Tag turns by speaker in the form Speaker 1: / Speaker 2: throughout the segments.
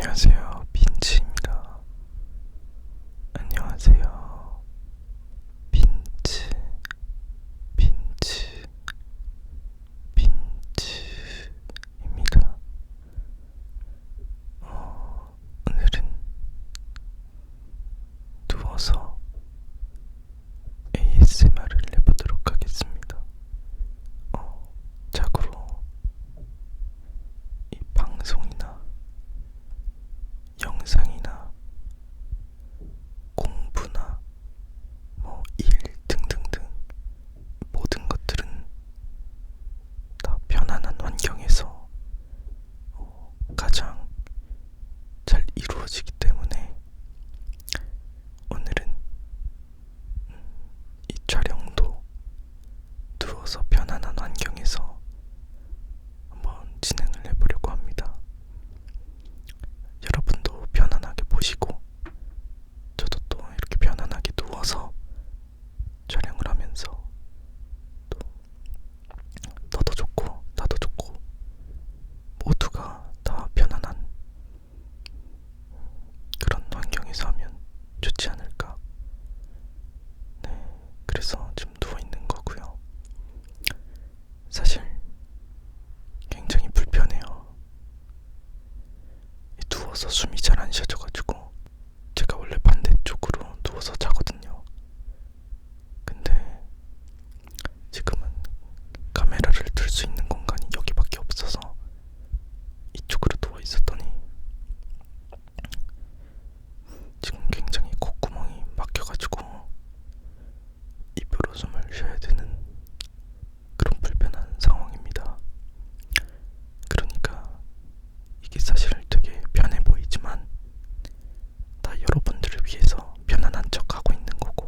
Speaker 1: 안녕하세요, 빈츠입니다. 안녕하세요, 빈츠, 빈츠, 빈츠입니다. 오늘은 누워서 ASMR을 해보도록 하겠습니다. 자고로 이 방송이나 영상이나 공부나 일 등등등 모든 것들은 다 편안한 환경에서 가장 잘 이루어지기 때문에 오늘은 이 촬영도 누워서 편안한 환경에서 한번 진행을 해보려고 합니다. 여러분도 편안하게 보시고 저도 또 이렇게 편안하게 누워서 촬영을 하면서 또 너도 좋고 나도 좋고 모두가 다 편안한 그런 환경에서 하면 좋지 않을까. 네, 그래서 지금 누워있는 거고요. 사실 굉장히 불편해요. 누워서 숨이 잘 안 쉬어져가지고 제가 원래 반대쪽으로 누워서 자거든요. 근데 지금은 카메라를 들 수 있는 공간이 여기밖에 없어서 이쪽으로 누워 있었더니 지금 굉장히 콧구멍이 막혀가지고 입으로 숨을 쉬어야 되는 그런 불편한 상황입니다. 그러니까 이게 사실 되게 편해 보이지만 다 여러분들을 위해서 편안한 척 하고 있는 거고,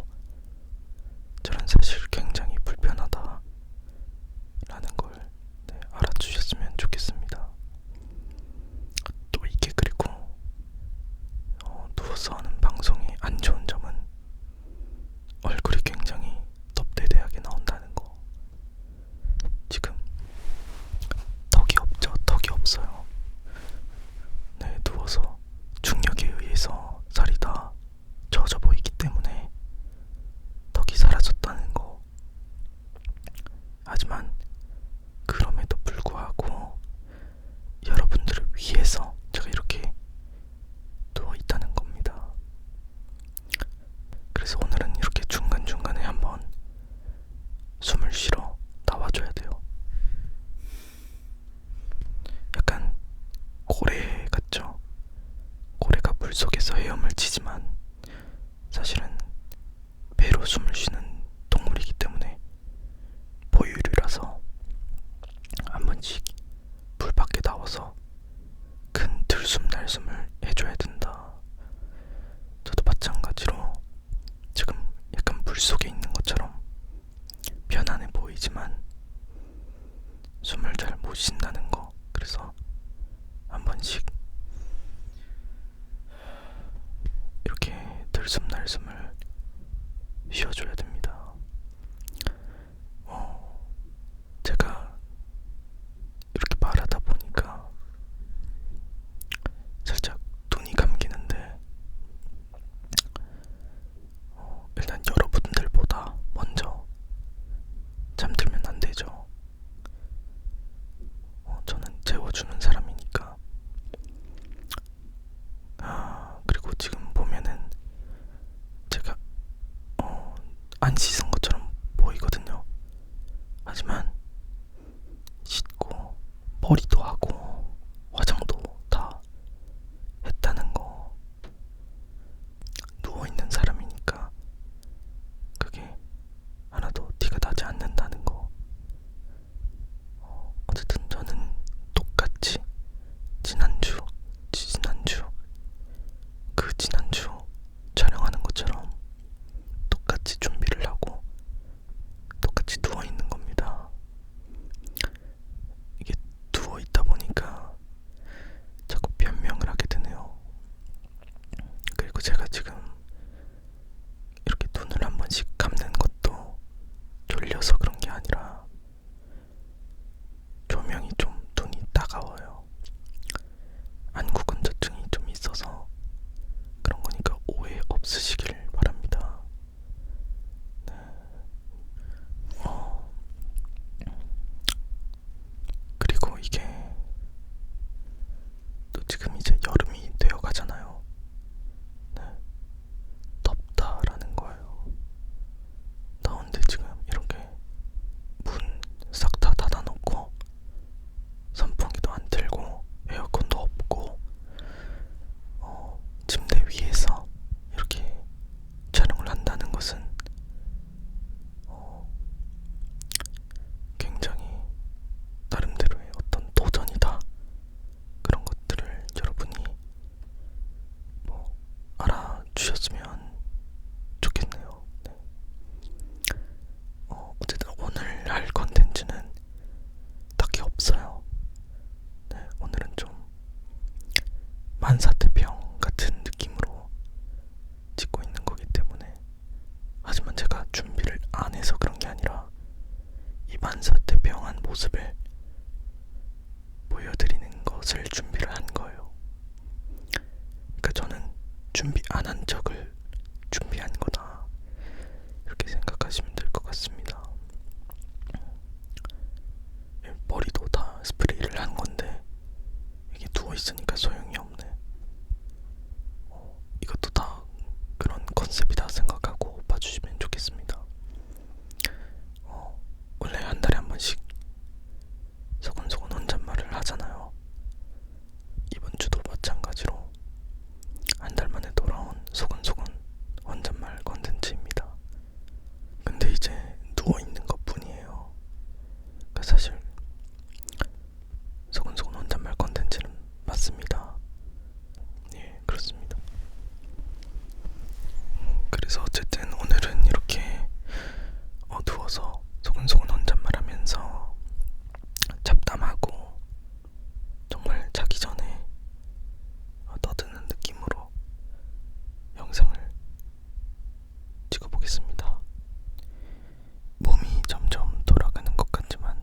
Speaker 1: 저는 사실 굉장히 불편하다 라는 걸 알아주셨으면 좋겠습니다. 또 이게 그리고 누워서 하는 방송이 안 좋은 점은 얼굴이 굉장히 덥대대하게 나온다는 거. 지금 턱이 없죠? 턱이 없어요. 네, 누워서 중력에 의해서 살이 다 젖어 보이기 때문에 턱이 사라졌다는 거. 하지만 그럼에도 불구하고 여러분들을 위해서 제가 이렇게 누워 있다는 겁니다. 그래서 오늘은 이렇게 중간중간에 한번 숨을 쉬러 나와줘야 돼요. 약간 고래 같죠? 고래가 물속에서 헤엄을 치지만 사실은 배로 숨을 쉬는 동물이기 때문에 포유류라서 한 번씩 불 밖에 나와서 큰 들숨날숨을 해줘야 된다. 저도 마찬가지로 지금 약간 물속에 있는 것처럼 편안해 보이지만 숨을 잘 못 쉰다는 거. 그래서 한 번씩 이렇게 들숨날숨을 쉬어줘야 됩니다. 제가 이렇게 말하다 보니까 살짝 눈이 감기는데 일단 여러분들보다 먼저 잠들면 안 되죠. 저는 재워주는 사람이니까. 그리고 지금 보면은 제가 안 씻은 것처럼 보이거든요. 하지만 씻고 머리도 하고 화장도 다 했다는 거. 누워있는 사람이니까 그게 하나도 티가 나지 않는다는 거. 어쨌든 저는 똑같이 지난주, 지지난주, 그 지난주 촬영하는 것처럼 똑같이 준비를 하고 똑같이 누워있는 겁니다. 이게 누워있다 보니 지금 이제 여름이 되어 가잖아요. 네, 덥다라는 거예요. 더운데 지금 이렇게 문 싹 다 닫아놓고 선풍기도 안 틀고 에어컨도 없고 침대 위에서 이렇게 촬영을 한다는 것은 굉장히 나름대로의 어떤 도전이다. 그런 것들을 여러분이 뭐 알아주셨으면 좋겠네요. 네. 어쨌든 오늘 할 컨텐츠는 딱히 없어요. 네, 오늘은 좀 만사태평 같은 느낌으로 찍고 있는 거기 때문에, 하지만 제가 준비를 안 해서 그런 게 아니라 이 만사태평한 모습을 보여드리는 것을 준비를 한 거예요. 그러니까 저는 준비 안 한 척을 준비한 거다, 이렇게 생각하시면 될 것 같습니다. 머리도 다 스프레이를 한 건데 이게 누워 있으니까 소용이 없네. 이것도 다 그런 컨셉이다 생각하고 봐주시면 좋겠습니다. 원래 한 달에 한 번씩 소곤소곤 혼잣말을 하잖아요. 이번 주도 마찬가지로 한 달 만에 돌아온 소곤소곤 혼잣말 컨텐츠입니다. 근데 이제 누워있는 것 뿐이에요. 그러니까 사실 소곤소곤 혼잣말 컨텐츠는 맞습니다. 예, 그렇습니다. 그래서 어쨌든 오늘은 이렇게 누워서 소곤소곤 혼잣말 하면서 잡담하고 정말 자기 전에 떠드는 느낌으로 영상을 찍어보겠습니다. 몸이 점점 돌아가는 것 같지만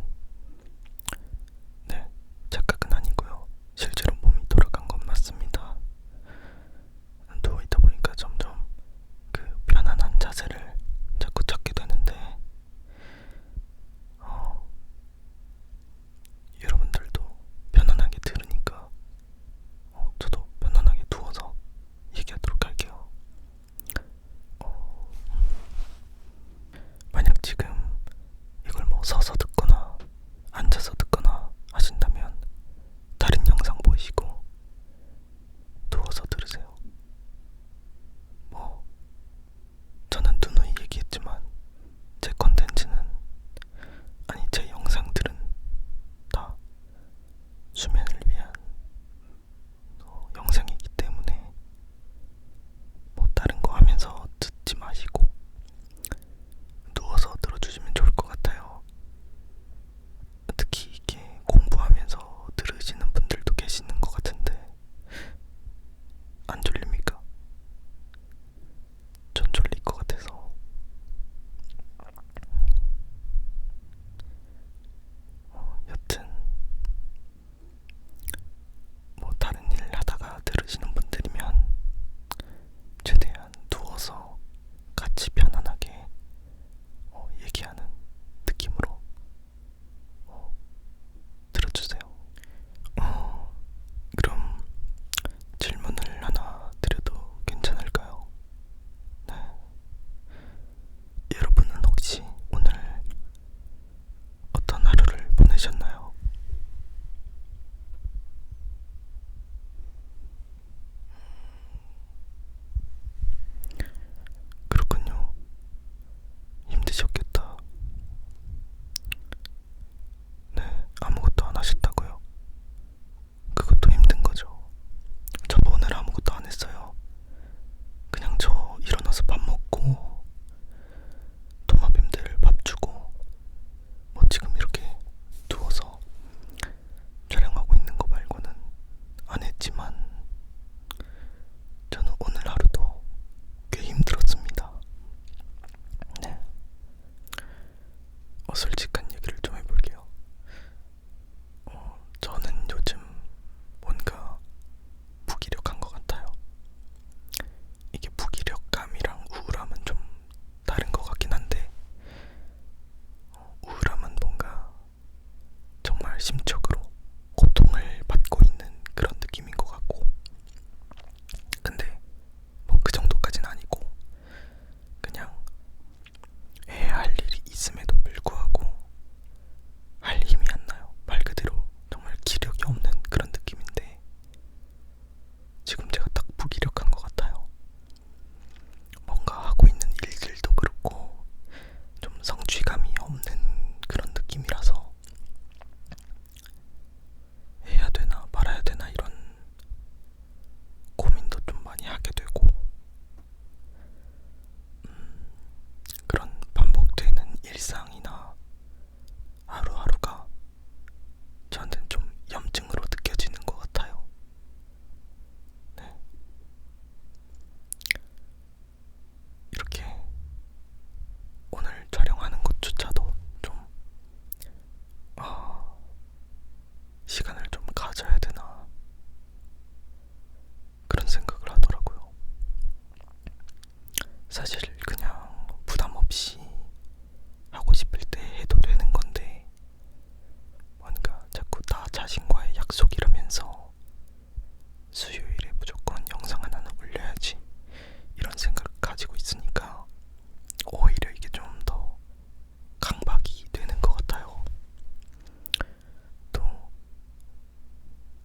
Speaker 1: 네, 착각은 아니고요. 실제로 몸이 돌아간 건 맞습니다. 누워있다 보니까 점점 그 편안한 자세를 사실 그냥 부담 없이 하고 싶을 때 해도 되는 건데 뭔가 자꾸 나 자신과의 약속이라면서 수요일에 무조건 영상 하나는 올려야지 이런 생각을 가지고 있으니까 오히려 이게 좀 더 강박이 되는 것 같아요. 또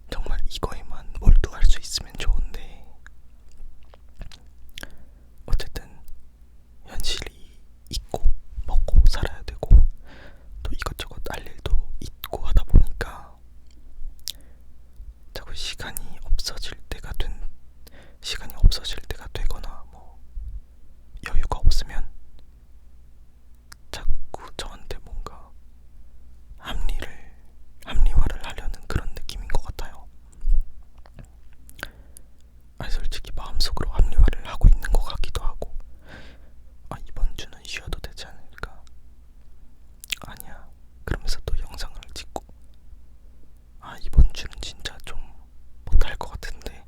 Speaker 1: 정말 이거에만 몰두할 수 있으면 좋은데 어쨌든 현실이 있고 먹고 살아야 되고 또 이것저것 할 일도 있고 하다 보니까 자꾸 시간이 없어질 때가 되거나 뭐 여유가 없으면 자꾸 저한테 뭔가 합리화를 하려는 그런 느낌인 것 같아요. 아니 솔직히 마음속으로 합리화를 하고 있는 것 같기도 하고, 아 이번 주는 쉬어도 되지 않을까, 아니야 그러면서 또 영상을 찍고, 아 이번 주는 진짜 좀 못할 것 같은데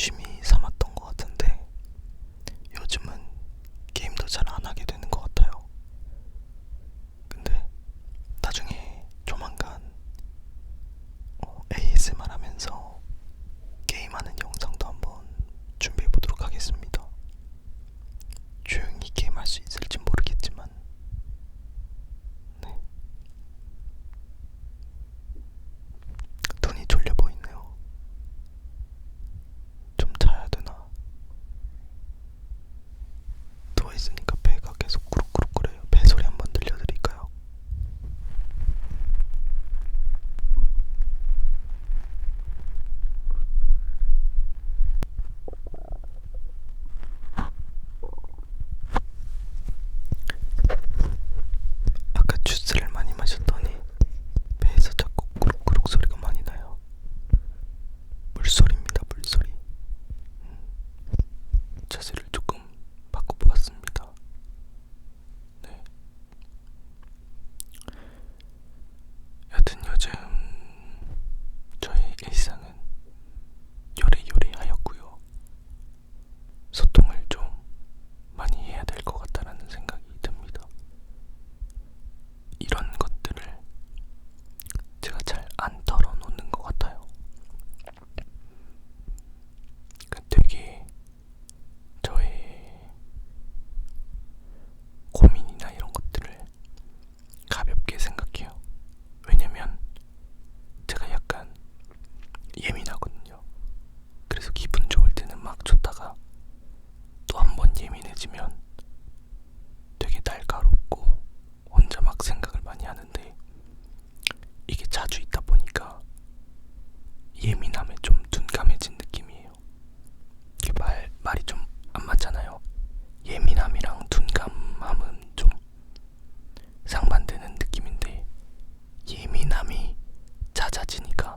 Speaker 1: 취미 삼았던 것 같은데 요즘은 게임도 잘 안 하게 되는 것 같아요. 근데 나중에 조만간 ASMR 하면서 게임하는 영상도 한번 준비해 보도록 하겠습니다. 조용히 게임할 수 있을지 모르겠지만, 네. 눈이 졸려 보이네요. 좀 자야 되나? 누워 있으니까 배가 계속 꾸룩꾸룩거려요. 배 소리 한번 들려드릴까요? 아까 주스를 많이 마셨더니 배에서 자꾸 꾸룩꾸룩 소리가 많이 나요. 물소리입니다, 물소리. 자세를 조금 바꿔보았습니다. 네. 여튼 요즘 저의 일상은 요리요리하였고요. 소통을 좀 많이 해야 될 것 같다라는 생각이 듭니다. 이런 것들을 제가 잘 안 털어놓는 것 같아요. 되게 저의 고민이나 이런 것들을 가볍게 생각해요. 왜냐면 제가 약간 예민하거든요. 그래서 기분 좋을 때는 막 좋다가 또 한 번 예민해지면 되게 날카롭고 혼자 막 생각을 많이 하는데, 이게 자주 있다 보니까 예민함에 좀 둔감해진 느낌이에요. 이게 말이 좀 안 맞잖아요. 예민함이랑 둔감함은 좀 상반되는 느낌인데 예민함이 잦아지니까